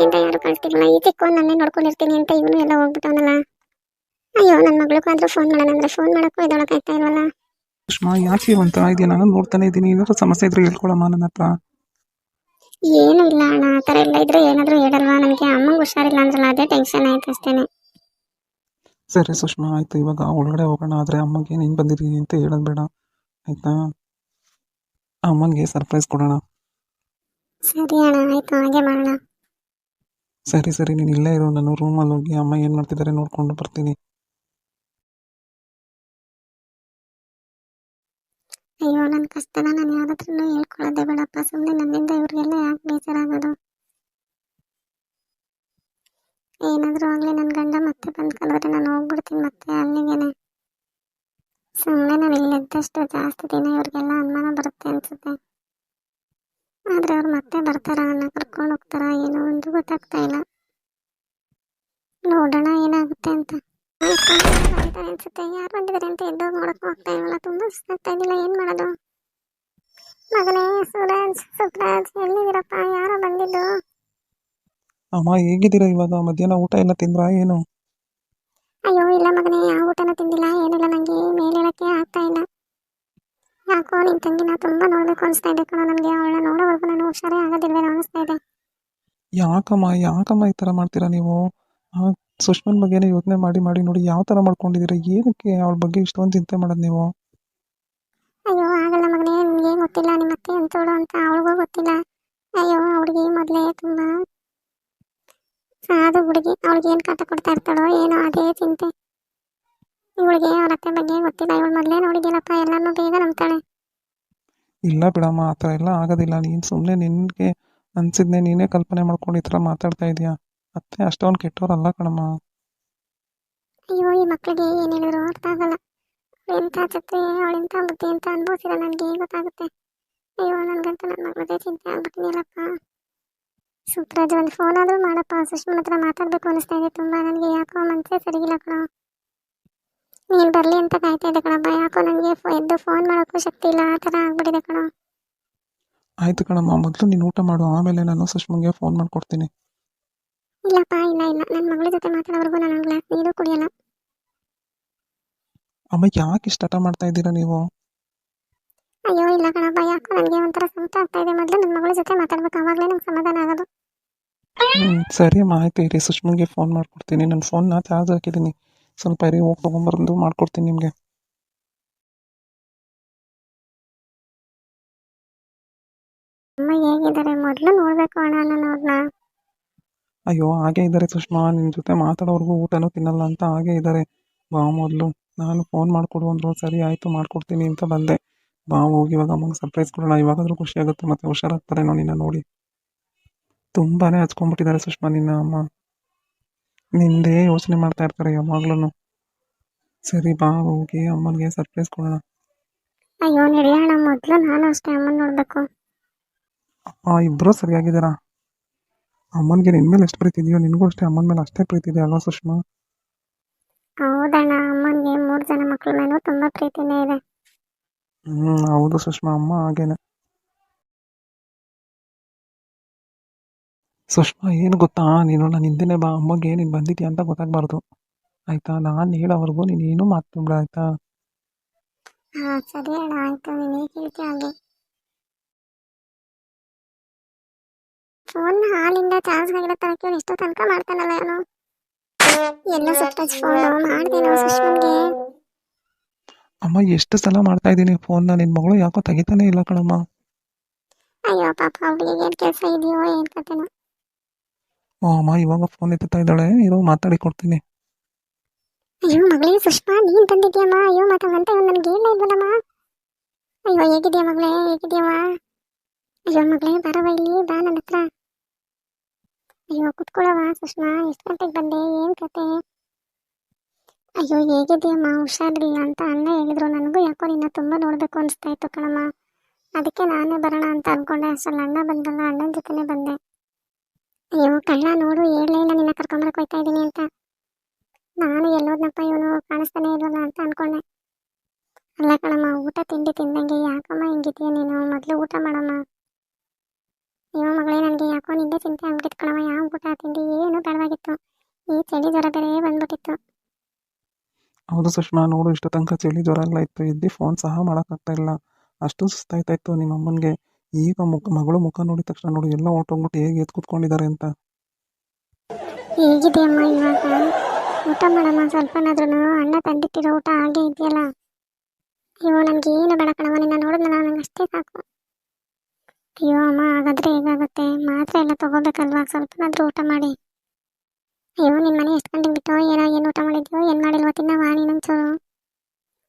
ಅಂತ ಯಾರು ಕಳಿಸ್ತಿಲ್ಲ. ಈ ಚಿಕ್ಕವನ್ ನನ್ನೇ ನೋಡ್ಕೊಂಡಿರ್ತೀನಿ ಅಂತ ಇವನು ಎಲ್ಲ ಹೋಗ್ಬಿಟ್ಟವನಲ್ಲ. ಅಯ್ಯೋ ನನ್ನ ಮಗಳಿಗಾದ್ರೂ ಫೋನ್ ಮಾಡೋಣ ಅಂದ್ರೆ ಫೋನ್ ಮಾಡೋಕ್ಕೂ ಎದೊಳಕಾಯ್ತಾ ಇಲ್ವಲ್ಲ. ಸುಷ್ಮಾ ಯಾಕೆ ಒಂಥರ ಇದೆಯಾ? ನಾನು ನೋಡ್ತಾನೆ ಇದ್ದೀನಿ. ಏನಾದ್ರು ಸಮಸ್ಯೆ ಇದ್ರೆ ಹೇಳ್ಕೊಳಮ್ಮ ನನ್ನ ಹತ್ರ. ಏನು ಇಲ್ಲ ಅಣ್ಣ, ಆ ಥರ ಎಲ್ಲ ಇದ್ರೆ ಏನಾದರೂ ಹೇಳಲ್ವಾ? ನನಗೆ ಅಮ್ಮಂಗೆ ಹುಷಾರಿಲ್ಲ ಅಂದ್ರಲ್ಲ, ಅದೇ ಟೆನ್ಷನ್ ಆಯ್ತು ಅಷ್ಟೇನೆ. ಸರಿ ಸುಷ್ಮಾ, ಆಯಿತು. ಇವಾಗ ಒಳಗಡೆ ಹೋಗೋಣ. ಆದರೆ ಅಮ್ಮಗೆ ನೀನು ಬಂದಿದ್ದೀನಿ ಅಂತ ಹೇಳೋದು ಬೇಡ, ಆಯಿತಾ? ಅಮ್ಮನಿಗೆ ಸರ್ಪ್ರೈಸ್ ಕೊಡೋಣ. ಸರಿ ಅಣ್ಣ, ಆಯ್ತು, ಹಾಗೆ ಮಾಡೋಣ. ಸರಿ ಸರಿ, ನೀನು ಇಲ್ಲೇ ಇರು. ನಾನು ರೂಮಲ್ಲಿ ಹೋಗಿ ಅಮ್ಮ ಏನು ಮಾಡ್ತಿದ್ದಾರೆ ನೋಡ್ಕೊಂಡು ಬರ್ತೀನಿ. ಅಯ್ಯೋ ನನ್ನ ಕಷ್ಟನ ನಾನು ಯಾರ ಹತ್ರನೂ ಹೇಳ್ಕೊಳ್ಳೋದೇ ಬೇಡಪ್ಪ. ಸುಮ್ಮನೆ ನನ್ನಿಂದ ಇವ್ರಿಗೆಲ್ಲ ಯಾಕೆ ಬೇಜಾರಾಗೋದು? ಏನಾದರೂ ಆಗಲಿ, ನನ್ನ ಗಂಡ ಮತ್ತೆ ಬಂದು ಕರೆದ್ರೆ ನಾನು ಹೋಗ್ಬಿಡ್ತೀನಿ ಮತ್ತೆ ಅಲ್ಲಿಗೇನೆ. ಸುಮ್ಮನೆ ನಾನು ಇಲ್ಲಿದ್ದಷ್ಟು ಜಾಸ್ತಿ ದಿನ ಇವ್ರಿಗೆಲ್ಲ ಅನುಮಾನ ಬರುತ್ತೆ ಅನ್ಸುತ್ತೆ. ಆದರೆ ಅವ್ರು ಮತ್ತೆ ಬರ್ತಾರಾ, ನನ್ನ ಕರ್ಕೊಂಡು ಹೋಗ್ತಾರಾ, ಏನೋ ಒಂದು ಗೊತ್ತಾಗ್ತಾ ಇಲ್ಲ. ನೋಡೋಣ ಏನಾಗುತ್ತೆ ಅಂತ. ಅನ್ಸುತ್ತೆ ಯಾರು ಬಂದಿದ್ದಾರೆ ಅಂತ ಎದ್ದೋಗಿ ನೋಡಕ್ಕೂ ಆಗ್ತಾ ಇಲ್ವಲ್ಲ. ತುಂಬಾ ಸುಸ್ತಾಗ್ತಾ ಇದ್ದಿಲ್ಲ, ಏನ್ ಮಾಡೋದು? ಮಗನೇ ಸೂರಜ್, ಸುಬ್ರಾಜ್, ಎಲ್ಲಿದ್ದೀರಪ್ಪ? ಯಾರೋ ಬಂದಿದ್ದು? ಅಮ್ಮ ಹೇಗಿದ್ದೀರಾ? ಇವಾಗ ಮಧ್ಯಾಹ್ನ ಊಟ ಎಲ್ಲ ತಿಂದ್ರಾ ಏನು? ಅಯ್ಯೋ ಇಲ್ಲ ಮಗನೇ, ಯಾವ ಊಟನೂ ತಿಂದಿಲ್ಲ, ಏನಿಲ್ಲ. ನಂಗೆ ಮೇಲೆ ಹೇಳಕ್ಕೆ ಆಗ್ತಾ ಇಲ್ಲ. ಯಾಕೋ ನಿನ್ ತಂಗಿನ ತುಂಬಾ ನೋಡ್ಬೇಕು ಅನಿಸ್ತಾ ಇದೆ ಕಣೋ. ನನಗೆ ಅವಳನ್ನ ನೋಡೋವರೆಗೂ ನಾನು ಹುಷಾರೇ ಆಗೋದಿಲ್ವೇನೋ ಅನಿಸ್ತಾ ಇದೆ. ಯಾಕಮ್ಮ ಈ ಥರ ಮಾಡ್ತೀರಾ ನೀವು? ಸುಷ್ಮನ್ ಬಗ್ಗೆನೇ ಯೋಚನೆ ಮಾಡಿ ಮಾಡಿ ನೋಡಿ ಯಾವ ಥರ ಮಾಡ್ಕೊಂಡಿದ್ದೀರಾ. ಏನಕ್ಕೆ ಅವಳ ಬಗ್ಗೆ ಇಷ್ಟೊಂದು ಚಿಂತೆ ಮಾಡೋದು ನೀವು? ಅಯ್ಯೋ ಆಗಲ್ಲ ಮಗನೇ, ನಿಮ್ಗೆ ಗೊತ್ತಿಲ್ಲ, ನಿಮ್ಮ ಅತ್ತೆ ಅಂತೋಳು ಅಂತ ಅವಳಿಗೂ ಗೊತ್ತಿಲ್ಲ. ಅಯ್ಯೋ ಹುಡುಗಿ ಮೊದಲೇ ತುಂಬಾ ಸಾಧು ಹುಡುಗಿ, ಅವಳಿಗೆ ಏನು ಕಾಟ ಕೊಡ್ತಾ ಇರ್ತಾಳೋ ಏನೋ ಅದೇ ಚಿಂತೆ. ಇವಳಿಗೆ ಅವ್ರ ಅತ್ತೆ ಬಗ್ಗೆ ಗೊತ್ತಿಲ್ಲ. ಇವಳು ಮೊದಲೇ ನೋಡಿದ್ಯಲ್ಲಪ್ಪ, ಎಲ್ಲಾನು ಬೇಗ ನಂಬ್ತಾಳೆ. ಇಲ್ಲ ಬಿಡಮ್ಮ, ಆ ಥರ ಎಲ್ಲ ಆಗೋದಿಲ್ಲ. ನೀನು ಸುಮ್ಮನೆ ನಿನಗೆ ಅನ್ಸಿದ್ನೆ ನೀನೇ ಕಲ್ಪನೆ ಮಾಡ್ಕೊಂಡು ಈ ಥರ ಮಾತಾಡ್ತಾ ಇದೀಯಾ. ಅತ್ತೆ ಅಷ್ಟೊಂದು ಕೆಟ್ಟವ್ರಲ್ಲ ಕಣಮ್ಮ. ಅಯ್ಯೋ ಈ ಮಕ್ಕಳಿಗೆ ಏನು ಹೇಳಿದ್ರು ಅರ್ಥ ಆಗಲ್ಲ. ಎಂಥ ಚತ್ತೆ, ಅವಳೆಂಥ ಬುದ್ಧಿ ಅಂತ ಅನುಭವಿಸಿದ ನನಗೆ ಗೊತ್ತಾಗುತ್ತೆ. ಅಯ್ಯೋ ನನಗಂತೂ ನನ್ನ ಮಗಳದೇ ಚಿಂತೆ ಆಗ್ಬಿಟ್ಟಿದೆಯಲ್ಲಪ್ಪ. ಸುಪ್ರಾಜ್ ಒಂದು ಫೋನ್ ಆದರೂ ಮಾಡಪ್ಪ, ಸುಷ್ಮನ್ ಹತ್ರ ಮಾತಾಡಬೇಕು ಅನಿಸ್ತಾ ಇದೆ ತುಂಬ. ನನಗೆ ಯಾಕೋ ಮನಸ್ಸೇ ಸರಿಗಿಲ್ಲ ಕಣೋ. ನೀನು ಬರಲಿ ಅಂತ ಕಾಯ್ತಾ ಇದ್ದೆ ಕಣಪ್ಪ. ಯಾಕೋ ನನಗೆ ಎದ್ದು ಫೋನ್ ಮಾಡೋಕ್ಕೂ ಶಕ್ತಿ ಇಲ್ಲ, ಆ ಥರ ಆಗ್ಬಿಟ್ಟಿದೆ ಕಣೋ. ಆಯಿತು ಕಣಮ್ಮ, ಮೊದಲು ನೀನು ಊಟ ಮಾಡು, ಆಮೇಲೆ ನಾನು ಸುಷ್ಮನ್ಗೆ ಫೋನ್ ಮಾಡಿಕೊಡ್ತೀನಿ. ಇಲ್ಲಪ್ಪ, ಇಲ್ಲ ಇಲ್ಲ, ನನ್ನ ಮಗಳ ಜೊತೆ ಮಾತಾಡೋವರೆಗೂ ನಾನು ಗ್ಲಾಸ್ ನೀರು ಕುಡಿಯಲ್ಲ. ಅಮ್ಮ ಯಾಕೆ ಇಷ್ಟು ಹಠ ಮಾಡ್ತಾ ಇದ್ದೀರಾ ನೀವು? ಅಯ್ಯೋ ಇಲ್ಲ ಕಣಪ್ಪ, ಯಾಕೋ ನನಗೆ ಒಂಥರ ಸಂಕಟ ಆಗ್ತಾ ಇದೆ. ಮೊದಲು ನನ್ನ ಮಗಳ ಜೊತೆ ಮಾತಾಡ್ಬೇಕು, ಆವಾಗಲೇ ನಂಗೆ ಸಮಾಧಾನ ಆಗೋದು. ಸರಿ ಅಮ್ಮ, ಆಯಿತು ಇರಿ, ಸುಷ್ಮನ್ಗೆ ಫೋನ್ ಮಾಡಿಕೊಡ್ತೀನಿ. ನನ್ನ ಫೋನ್ನ ಚಾರ್ಜ್ ಹಾಕಿದ್ದೀನಿ, ಸ್ವಲ್ಪ ಇರಿ, ಹೋಗಿ ತೊಗೊಂಬಂದು ಮಾಡ್ಕೊಡ್ತೀನಿ ನಿಮಗೆ. ಅಮ್ಮ ಹೇಗಿದ್ದಾರೆ ಮೊದಲು ನೋಡಬೇಕು ಅಣ್ಣ ನಾನು ಅವ್ರನ್ನ. ಅಯ್ಯೋ ಹಾಗೆ ಇದ್ದಾರೆ ಸುಷ್ಮಾ, ನಿನ್ನ ಜೊತೆ ಮಾತಾಡೋರ್ಗೂ ಊಟನೂ ತಿನ್ನಲ್ಲ ಅಂತ ಹಾಗೆ ಇದ್ದಾರೆ. ಬಾ ಮೊದಲು, ನಾನು ಫೋನ್ ಮಾಡಿಕೊಡು ಅಂದರು. ಸರಿ ಆಯಿತು ಮಾಡ್ಕೊಡ್ತೀನಿ ಅಂತ ಬಂದೆ. ಬಾ ಹೋಗಿ ಇವಾಗ ಅಮ್ಮಂಗೆ ಸರ್ಪ್ರೈಸ್ ಕೊಡೋಣ. ಇವಾಗಾದರೂ ಖುಷಿ ಆಗುತ್ತೆ, ಮತ್ತೆ ಹುಷಾರಾಗ್ತಾರೇನೋ ನಿನ್ನ ನೋಡಿ. ತುಂಬಾ ಹಚ್ಕೊಂಡ್ಬಿಟ್ಟಿದ್ದಾರೆ ಸುಷ್ಮಾ ನಿನ್ನ ಅಮ್ಮ. ನಿಂದೇ ಯೋಚನೆ ಮಾಡ್ತಾ ಇರ್ತಾರೆ ಯಾವಾಗ್ಲೂ. ಸರಿ ಬಾ ಹೋಗಿ ಅಮ್ಮನಿಗೆ ಸರ್ಪ್ರೈಸ್ ಕೊಡೋಣ. ಅಯ್ಯೋ ನಡೆಯೋಣ, ಮೊದಲು ನಾನು ಅಷ್ಟೇ ಅಮ್ಮನ ನೋಡಬೇಕು. ಇಬ್ಬರೂ ಸರಿಯಾಗಿದ್ದಾರಾ? ಅಮ್ಮನಿಗೆ ನಿನ್ನ ಮೇಲೆ ಎಷ್ಟು ಪ್ರೀತಿ ಇದೆಯೋ ನಿನಗೂ ಅಷ್ಟೇ ಅಮ್ಮನ ಮೇಲೆ ಅಷ್ಟೇ ಪ್ರೀತಿ ಇದೆ ಅಲ್ವಾ ಸುಷ್ಮಾ? ಹೌದಣ್ಣ, ಅಮ್ಮನಿಗೆ 3 ಜನ ಮಕ್ಕಳ ಮೇಲೂ ತುಂಬ ಪ್ರೀತಿನೇ ಇದೆ. ಹೌದು ಸುಷ್ಮಾ, ಅಮ್ಮ ಹಾಗೇನೆ. ಸುಷ್ಮಾ ಏನು ಗೊತ್ತಾ, ನೀನು ನನ್ನ ಹಿಂದೆನೇ ಬಾ. ಅಮ್ಮಗೆ ನೀನು ಬಂದಿದ್ಯಾ ಅಂತ ಗೊತ್ತಾಗಬಾರ್ದು, ಆಯಿತಾ? ನಾನು ಹೇಳೋವರೆಗೂ ನೀನು ಏನೂ ಮಾತಾಡ್ಬೇಡ, ಆಯಿತಾ? ಹಾಂ ಸರಿ ಅಣ್ಣ, ಆಯಿತು, ನೀನು ಹೇಗೆ ಹೇಳ್ತೀಯ ಹಾಗೆ. ಫೋನ್ ಹಾಲಿಂದ ಚಾರ್ಜ್ ಆಗಿರೋ ತರಕ್ಕೆ ಇಷ್ಟು ತನಕ ಮಾಡ್ತಾನಲ್ಲ ಅವನು. ಎಲ್ಲ ಸುಪ್ರಾಜ್ ಫೋನು ಮಾಡ್ದೇನೋ ಸುಷ್ಮನ್ಗೆ. ಅಮ್ಮ ಎಷ್ಟು ಸಲ ಮಾಡ್ತಾ ಇದ್ದೀನಿ ಫೋನ್ನ, ನಿನ್ನ ಮಗಳು ಯಾಕೋ ತೆಗಿತಾನೆ ಇಲ್ಲ ಕಣಮ್ಮ. ಅಯ್ಯೋ ಪಾಪ, ಅವಳಿಗೆ ಏನು ಕೆಲಸ ಇದೆಯೋ ಏನು ಕತೆನೋ. ಅಮ್ಮ ಇವಾಗ ಫೋನ್ ಎತ್ತುತ್ತಾ ಇದ್ದಾಳೆ, ಇರೋ ಮಾತಾಡಿ ಕೊಡ್ತೀನಿ. ಅಯ್ಯೋ ಮಗಳೇ ಸುಷ್ಮಾ, ನೀನು ಬಂದಿದ್ಯಮ್ಮ. ಅಯ್ಯೋ ಮಾತಾಡಂತ ನನಗೆ ಹೇಳೇ ಇಲ್ವಲ್ಲಮ್ಮ. ಅಯ್ಯೋ ಹೇಗಿದ್ಯಾ ಮಗಳೇ, ಹೇಗಿದ್ಯಮ್ಮ? ಅಯ್ಯೋ ಮಗಳೇ ಬರವ ಇಲ್ಲಿ, ಬಾ ನನ್ನ ಹತ್ರ. ಅಯ್ಯೋ ಕುತ್ಕೊಳ್ಳವ ಸುಷ್ಮಾ, ಎಷ್ಟು ಗಂಟೆಗೆ ಬಂದೆ, ಏನು ಕತೆ? ಅಯ್ಯೋ ಹೇಗಿದ್ಯಮ್ಮ, ಹುಷಾರಿಲ್ಲ ಅಂತ ಅಣ್ಣ ಹೇಳಿದ್ರು. ನನಗೂ ಯಾಕೋ ನಿನ್ನ ತುಂಬ ನೋಡಬೇಕು ಅನಿಸ್ತಾ ಇತ್ತು ಕಣಮ್ಮ. ಅದಕ್ಕೆ ನಾನೇ ಬರೋಣ ಅಂತ ಅಂದ್ಕೊಂಡೆ. ಅಷ್ಟರಲ್ಲಿ ಅಣ್ಣ ಬಂದಲ್ಲ, ಅಣ್ಣನ ಜೊತೆನೇ ಬಂದೆ. ಅಯ್ಯೋ ಕಳ್ಳ ನೋಡು, ಹೇಳಲೇ ಇಲ್ಲ ನಿನ್ನ ಕರ್ಕೊಂಬರಕ್ಕೆ ಹೋಗ್ತಾ ಇದ್ದೀನಿ ಅಂತ. ನಾನು ಎಲ್ಲೋದ್ನಪ್ಪ ಇವನು, ಕಾಣಿಸ್ತಾನೆ ಇಲ್ವಲ್ಲ ಅಂತ ಅಂದ್ಕೊಂಡೆ. ಅಲ್ಲ ಕಣಮ್ಮ, ಊಟ ತಿಂಡಿ ತಿಂದಂಗೆ ಯಾಕಮ್ಮ ಹಿಂಗಿದೆಯಾ ನೀನು? ಮೊದಲು ಊಟ ಮಾಡಮ್ಮ. ಅಯ್ಯೋ ಮಗಳೇ, ನನಗೆ ಯಾಕೋ ನಿದ್ದೆ ಚಿಂತೆ ಆಗ್ಬಿಟ್ಟಿತ್ತು ಕಣವ. ಯಾವ ಊಟ ತಿಂಡಿ ಏನೂ ಬೇಡವಾಗಿತ್ತು. ಈ ಚಳಿ ಜ್ವರ ಬೇರೆ ಬಂದ್ಬಿಟ್ಟಿತ್ತು. ಹೌದು ಸುಷ್ಮಾ, ನೋಡು ಇಷ್ಟು ತನಕ ಚಳಿ ಜ್ವರ ಎಲ್ಲ ಇತ್ತು, ಎದ್ದು ಫೋನ್ ಸಹ ಮಾಡೋಕ್ಕಾಗ್ತಾ ಇಲ್ಲ. ಅಷ್ಟು ಸುಸ್ತಾಯ್ತಾ ಇತ್ತು ನಿಮ್ಮ ಅಮ್ಮನಿಗೆ. ಈಗ ಮಗಳು ಮುಖ ನೋಡಿದ ತಕ್ಷಣ ನೋಡು ಎಲ್ಲ ಹೊಟ್ಟೋಗ್ಬಿಟ್ಟು ಹೇಗೆ ಎದ್ದು ಕೂತ್ಕೊಂಡಿದ್ದಾರೆ ಅಂತ. ಹೇಗಿದೆಯಮ್ಮ ಇವಾಗ? ಊಟ ಮಾಡಮ್ಮ ಸ್ವಲ್ಪನಾದ್ರೂ. ಅಣ್ಣ ತಂದಿಟ್ಟಿರೋ ಊಟ ಹಾಗೆ ಇದೆಯಲ್ಲ. ಅಯ್ಯೋ ನನಗೆ ಏನು ಬೇಡ ಕಣವ, ನಿನ್ನ ನೋಡಿದ್ನಲ್ಲ ನಂಗೆ ಅಷ್ಟೇ ಸಾಕು. ಅಯ್ಯೋ ಅಮ್ಮ, ಹಾಗಾದ್ರೆ ಹೇಗಾಗುತ್ತೆ? ಮಾತ್ರೆ ಎಲ್ಲ ತಗೋಬೇಕಲ್ವಾ? ಸ್ವಲ್ಪನಾದ್ರೂ ಊಟ ಮಾಡಿ. ಅಯ್ಯೋ ನಿನ್ನ ಮನೆ ಎಷ್ಟು ಗಂಟೆಗೆ ಬಿತ್ತೋ ಏನೋ, ಏನು ಊಟ ಮಾಡಿದ್ಯೋ ಏನು ಮಾಡಿಲ್ವೋ, ತಿನ್ನವಾ ನೀನೊಂಚೂರು?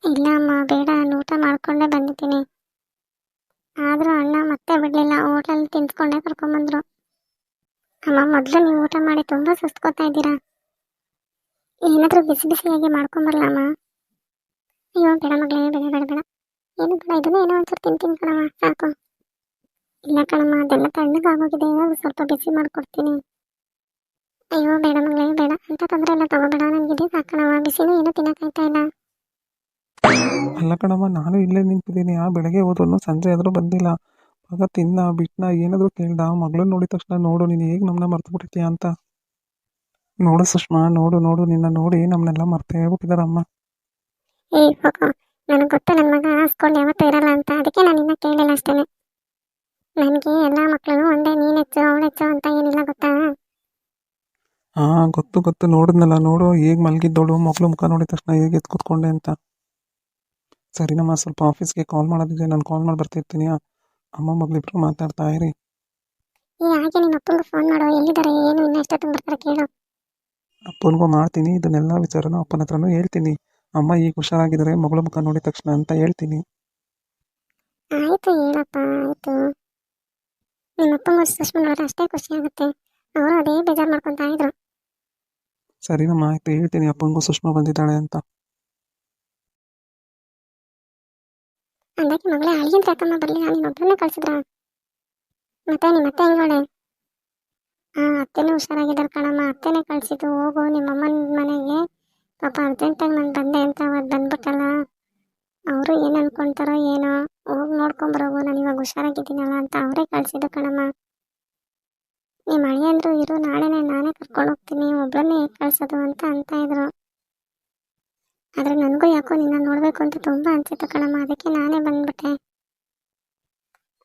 ಇಲ್ಲ ಅಮ್ಮ ಬೇಡ, ನಾನು ಊಟ ಮಾಡ್ಕೊಂಡೇ ಬಂದಿದ್ದೀನಿ. ಆದರೂ ಅಣ್ಣ ಮತ್ತೆ ಬಿಡಲಿಲ್ಲ, ಹೋಟ್ಲಲ್ಲಿ ತಿಂದ್ಕೊಂಡೇ ಕರ್ಕೊಂಬಂದ್ರು. ಅಮ್ಮ ಮೊದಲು ನೀವು ಊಟ ಮಾಡಿ, ತುಂಬ ಸುಸ್ತ್ಕೋತಾ ಇದ್ದೀರಾ. ಏನಾದರೂ ಬಿಸಿ ಬಿಸಿಯಾಗಿ ಮಾಡ್ಕೊಂಬರಲಮ್ಮ? ಅಯ್ಯೋ ಬೇಡ ಮಗಳೇ, ಬೇಡ ಬೇಡ ಬೇಡ, ಏನು ಬೇಡ, ಇದನ್ನೇ ಏನೋ ಒಂಚೂರು ತಿಂತೀನಿ ಕಣಮ್ಮ, ಸಾಕು. ಇಲ್ಲ ಕಣಮ್ಮ, ಅದೆಲ್ಲ ತಣ್ಣಗಾಗೋಗಿದೆ, ಸ್ವಲ್ಪ ಬಿಸಿ ಮಾಡಿಕೊಡ್ತೀನಿ. ಅಯ್ಯೋ ಬೇಡ ಮಗಳೇ ಬೇಡ, ಅಂತ ತೊಂದರೆ ಎಲ್ಲ ತಗೋಬೇಡ, ನನಗಿದೆ ಸಾಕಣವ, ಬಿಸಿನೂ ಏನೂ ತಿನ್ನೋಕ್ಕಾಗ್ತಾ ಇಲ್ಲ. ಅಲ್ಲ ಕಣಮ್ಮ, ನಾನು ಇಲ್ಲೇ ನಿಂತಿದ್ದೀನಿ. ಬೆಳಗ್ಗೆ ಹೋದವನು ಸಂಜೆ ಆದರೂ ಬಂದಿಲ್ಲ. ಆಗ ತಿನ್ನ ಬಿಟ್ಟನ ಏನಾದರೂ ಕೇಳ್ದ? ಮಗಳನ್ನ ನೋಡಿದ ತಕ್ಷಣ ನೋಡು ನೀನು ಹೇಗೆ ನಮ್ಮನ್ನ ಮರ್ತು ಬಿಟ್ಟಿರ್ತೀಯ ಅಂತ. ನೋಡು ಸುಷ್ಮಾ, ನೋಡು ನೋಡು, ನಿನ್ನ ನೋಡಿ ನಮ್ಮನ್ನೆಲ್ಲ ಮರ್ತೇ ಬಿಟ್ಟಿದಾರಮ್ಮ. ಹೋಗೋ, ನನಗೆ ಗೊತ್ತು ನನ್ನ ಮಗ ಹಾಸ್ಕೊಂಡು ಯಾವತ್ತೂ ಇರಲ್ಲ ಅಂತ, ಅದಕ್ಕೆ ನಾನು ಇನ್ನ ಕೇಳಿಲ್ಲ ಅಷ್ಟೇ. ನನಗೆ ಎಲ್ಲ ಮಕ್ಕಳು ಒಂದೇ, ನೀನು ಹೆಚ್ಚು ಅವಳು ಹೆಚ್ಚು ಅಂತ ಏನಿಲ್ಲ, ಗೊತ್ತಾ? ಹಾಂ ಗೊತ್ತು ಗೊತ್ತು, ನೋಡಿದ್ನಲ್ಲ, ನೋಡು ಹೇಗೆ ಮಲಗಿದ್ದೋಳು, ಮಗಳು ಮುಖ ನೋಡಿದ ತಕ್ಷಣ ಹೇಗೆ ಎದ್ದು ಕೂತ್ಕೊಂಡೆ ಅಂತ. ಸರಿನಮ್ಮ, ಸ್ವಲ್ಪ ಆಫೀಸ್ಗೆ ಕಾಲ್ ಮಾಡೋದಿದೆ, ನಾನು ಕಾಲ್ ಮಾಡಿ ಬರ್ತಿರ್ತೀನಿ. ಅಮ್ಮ ಮಗಳಿಬ್ರು ಮಾತಾಡ್ತಾ ಇರಿ. ಹಾಗೆ ನಿಮ್ಮ ಅಪ್ಪಂಗೆ ಫೋನ್ ಮಾಡೋ, ಎಲ್ಲಿದ್ದಾರೆ ಏನು, ಇನ್ನ ಎಷ್ಟೊತ್ತಿಗೆ ಬರ್ತಾರೆ ಕೇಳು. ಅಪ್ಪನಿಗೂ ಮಾಡ್ತೀನಿ, ಇದನ್ನೆಲ್ಲ ವಿಚಾರನೂ ಅಪ್ಪನ ಹತ್ರನೂ ಹೇಳ್ತೀನಿ. ಅಮ್ಮ ಈಗ ಹುಷಾರಾಗಿದ್ದಾರೆ ಮಗಳ ಮುಖ ನೋಡಿದ ತಕ್ಷಣ ಅಂತ ಹೇಳ್ತೀನಿ. ಆಯಿತು ಹೇಳಪ್ಪ, ಆಯಿತು. ನಿಮ್ಮ ಅಪ್ಪಂಗೂ ಸುಷ್ಮಾ ನೋಡಿದ್ರೆ ಅಷ್ಟೇ ಖುಷಿ ಆಗುತ್ತೆ. ಅವರು ಅದೇ ಬೇಜಾರು ಮಾಡ್ಕೊತಾ ಇದ್ರು. ಸರಿನಮ್ಮ, ಆಯಿತು, ಹೇಳ್ತೀನಿ ಅಪ್ಪನಿಗೂ ಸುಷ್ಮಾ ಬಂದಿದ್ದಾಳೆ ಅಂತ. ಅಂದಾಕಿ ಮಗಳೇ, ಅಳಿಯಂತ ಯಾಕಮ್ಮ ಬರಲಿಲ್ಲ? ನಿಮ್ಮ ಒಬ್ಬರನ್ನೇ ಕಳ್ಸಿದ್ರ? ಮತ್ತೆ ನಿಮ್ಮ ಅತ್ತೆ ಹೆಂಗೋಳೆ? ಹಾಂ, ಅತ್ತೆನೂ ಹುಷಾರಾಗಿದ್ದಾರೆ ಕಣಮ್ಮ, ಅತ್ತೆನೇ ಕಳಿಸಿದ್ದು. ಹೋಗು ನಿಮ್ಮಮ್ಮನ ಮನೆಗೆ, ಪಾಪ ಅರ್ಜೆಂಟಾಗಿ ನಾನು ಬಂದೆ ಅಂತ ಅವತ್ತು ಬಂದ್ಬಿಟ್ಟಲ್ಲ. ಅವರು ಏನು ಅನ್ಕೊತಾರೋ ಏನೋ, ಹೋಗಿ ನೋಡ್ಕೊಂಬರೋಗು, ನಾನು ಇವಾಗ ಹುಷಾರಾಗಿದ್ದೀನಲ್ಲ ಅಂತ ಅವರೇ ಕಳಿಸಿದ್ದು ಕಣಮ್ಮ. ನಿಮ್ಮ ಅಳಿಯಂದ್ರು ಇರು, ನಾಳೆನೇ ನಾನೇ ಕರ್ಕೊಂಡು ಹೋಗ್ತೀನಿ, ಒಬ್ಬರನ್ನೇ ಹೇಗೆ ಕಳ್ಸೋದು ಅಂತ ಇದ್ರು. ಆದರೆ ನನಗೂ ಯಾಕೋ ನಿನ್ನ ನೋಡಬೇಕು ಅಂತ ತುಂಬ ಅನಿಸಿತ್ತು ಕಣಮ್ಮ, ಅದಕ್ಕೆ ನಾನೇ ಬಂದ್ಬಿಟ್ಟೆ.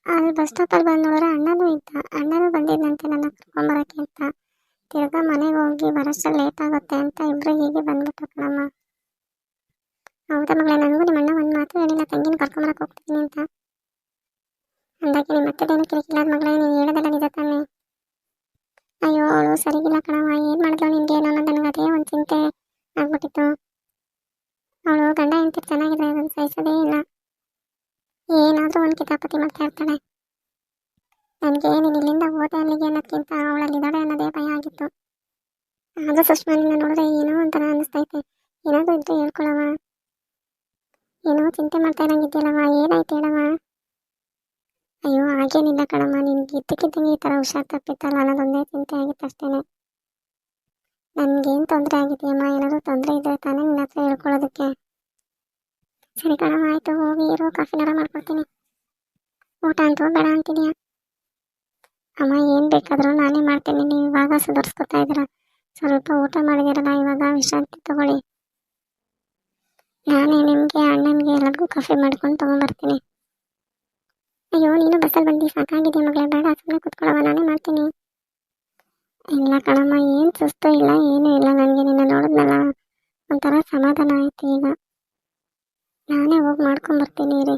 ಅಲ್ಲಿ ಬಸ್ ಸ್ಟಾಪಲ್ಲಿ ಬಂದು ನೋಡಿದ್ರೆ ಅಣ್ಣನೂ ಇದ್ದ. ಅಣ್ಣನೂ ಬಂದಿದ್ದಂತೆ ನನ್ನ ಕರ್ಕೊಂಬರೋಕ್ಕೆ ಅಂತ. ತಿರ್ಗಾ ಮನೆಗೆ ಹೋಗಿ ಬರೋಷ್ಟರಲ್ಲಿ ಲೇಟ್ ಆಗುತ್ತೆ ಅಂತ ಇಬ್ಬರು ಹೀಗೆ ಬಂದ್ಬಿಟ್ಟು ಕಣಮ್ಮ. ಹೌದಾ ಮಗಳೇ, ನನಗೂ ನಿಮ್ಮ ಅಣ್ಣ ಒಂದು ಮಾತು ಹೇಳಿಲ್ಲ, ತಂಗಿನ ಕರ್ಕೊಂಬರಕ್ಕೆ ಹೋಗ್ತೀನಿ ಅಂತ. ಅಂದಾಗೆ ನಿಮ್ಮ ಅತ್ತೆದೇನು ಕಿರಿಕಿಲ್ಲ ಮಗಳೇ, ನೀನು ಹೇಳೋದೆಲ್ಲ ನಿಜ ತಾನೆ? ಅಯ್ಯೋ ಅವಳು ಸರಿಗಿಲ್ಲ ಕಣಮ್ಮ, ಏನು ಮಾಡಿದ್ಲು ನಿನಗೆ ಏನೋ ಅನ್ನೋದು ನನಗೆ ಅದೇ ಒಂದು ಚಿಂತೆ ಆಗ್ಬಿಟ್ಟಿತ್ತು. ಅವಳು ಗಂಡ ಹೆಂಡತಿ ಚೆನ್ನಾಗಿದೆ, ಅದನ್ನು ಸಹಿಸೋದೇ ಇಲ್ಲ. ಏನಾದರೂ ಒಂದು ಕಿತಾಪತಿ ಮಾಡ್ತಾ ಇರ್ತಾಳೆ. ನನಗೆ ನೀನು ಇಲ್ಲಿಂದ ಹೋದೆ ಅಲ್ಲಿಗೆ ಅನ್ನೋದಕ್ಕಿಂತ ಅವಳಲ್ಲಿದ್ದಾಳೆ ಅನ್ನೋದೇ ಭಯ ಆಗಿತ್ತು. ಆದರೂ ಸುಷ್ಮಾ ನಿನ್ನ ನೋಡಿದ್ರೆ ಏನೋ ಒಂಥರ ಅನ್ನಿಸ್ತೈತೆ. ಏನಾದರೂ ಇದ್ದು ಹೇಳ್ಕೊಳವ. ಏನೋ ಚಿಂತೆ ಮಾಡ್ತಾ ಇರಂಗಿದ್ಯಲ್ಲವ, ಏನಾಯ್ತು ಹೇಳವ? ಅಯ್ಯೋ ಹಾಗೇನಿಲ್ಲ ಕಣಮ್ಮ, ನಿನ್ಗೆ ಇದ್ದಕ್ಕಿದ್ದಂಗೆ ಈ ಥರ ಹುಷಾರು ತಪ್ಪಿತ್ತಲ್ಲ ಅನ್ನೋದೊಂದೇ ಚಿಂತೆ ಆಗಿತ್ತು ಅಷ್ಟೇ. ನನಗೇನು ತೊಂದರೆ ಆಗಿದೆಯಮ್ಮ? ಏನಾದರೂ ತೊಂದರೆ ಇದ್ದರೆ ತಾನೇ ನಿನ್ನ ಹತ್ರ ಹೇಳ್ಕೊಳ್ಳೋದಕ್ಕೆ. ಸರಿ ಕಣಮ್ಮ, ಆಯಿತು, ಹೋಗಿ ಇರೋ, ಕಾಫಿನಾರ ಮಾಡ್ಕೊಡ್ತೀನಿ. ಊಟ ಅಂತೂ ಬೇಡ ಅಂತಿದ್ಯಾ? ಅಮ್ಮ ಏನು ಬೇಕಾದರೂ ನಾನೇ ಮಾಡ್ತೀನಿ, ನೀವು ಇವಾಗ ಸುಧಾರಿಸ್ಕೊತಾ ಇದ್ದೀರಾ. ಸ್ವಲ್ಪ ಊಟ ಮಾಡಿದಿರಲ್ಲ, ಇವಾಗ ವಿಶ್ರಾಂತಿ ತಗೊಳ್ಳಿ. ನಾನೇ ನಿಮಗೆ ಅಣ್ಣನಿಗೆ ಎಲ್ಲರಿಗೂ ಕಾಫಿ ಮಾಡ್ಕೊಂಡು ತೊಗೊಂಬರ್ತೀನಿ. ಅಯ್ಯೋ ನೀನು ಬಸ್ಸಲ್ಲಿ ಬಂದು ಸಾಕಾಗಿದೆ ಮಗಳೇ, ಬೇಡ ಸುಮ್ಮನೆ ಕೂತ್ಕೊಳ್ಳವ, ನಾನೇ ಮಾಡ್ತೀನಿ. ಇಲ್ಲ ಕಣಮ್ಮ, ಏನು ಸುಸ್ತು ಇಲ್ಲ, ಏನೂ ಇಲ್ಲ, ನನಗೆ ನಿನ್ನ ನೋಡಿದ್ನಲ್ಲ ಒಂಥರ ಸಮಾಧಾನ ಆಯ್ತು. ಈಗ ನಾನೇ ಹೋಗಿ ಮಾಡ್ಕೊಂಬರ್ತೀನಿ ರೀ.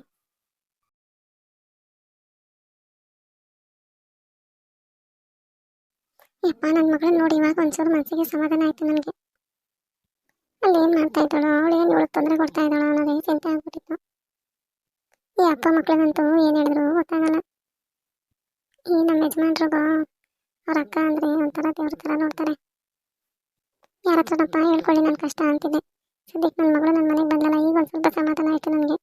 ಯಪ್ಪ, ನನ್ನ ಮಗಳನ್ನ ನೋಡಿ ಇವಾಗ ಒಂಚೂರು ಮನಸ್ಸಿಗೆ ಸಮಾಧಾನ ಆಯಿತು ನನಗೆ. ಅಲ್ಲಿ ಏನು ಮಾಡ್ತಾ ಇದ್ದಾಳೋ, ಅವಳು ಏನು ಇವಳಿಗೆ ತೊಂದರೆ ಕೊಡ್ತಾ ಇದ್ದಾಳೋ ಅನ್ನೋದೇ ಚಿಂತೆ ಆಗ್ಬಿಟ್ಟಿತ್ತು. ಈ ಅಪ್ಪ ಮಕ್ಕಳಿಗಂತೂ ಏನು ಹೇಳಿದ್ರು ಗೊತ್ತಾಗಲ್ಲ. ಈ ನಮ್ಮ ಯಜಮಾನ್ರಿಗೂ ಅವ್ರ ಅಕ್ಕ ಅಂದರೆ ಒಂಥರ ದೇವ್ರ ಥರ ನೋಡ್ತಾರೆ. ಯಾರ ಹತ್ರನಪ್ಪ ಹೇಳ್ಕೊಳ್ಳಿ ನನ್ನ ಕಷ್ಟ ಅಂತಿದ್ದೆ. ಸದ್ಯಕ್ಕೆ ನನ್ನ ಮಗಳು ನನ್ನ ಮನೆಗೆ ಬಂದಲ್ಲ, ಈಗ ಒಂದು ಸ್ವಲ್ಪ ಸಮಾಧಾನ ಆಯಿತು ನನಗೆ.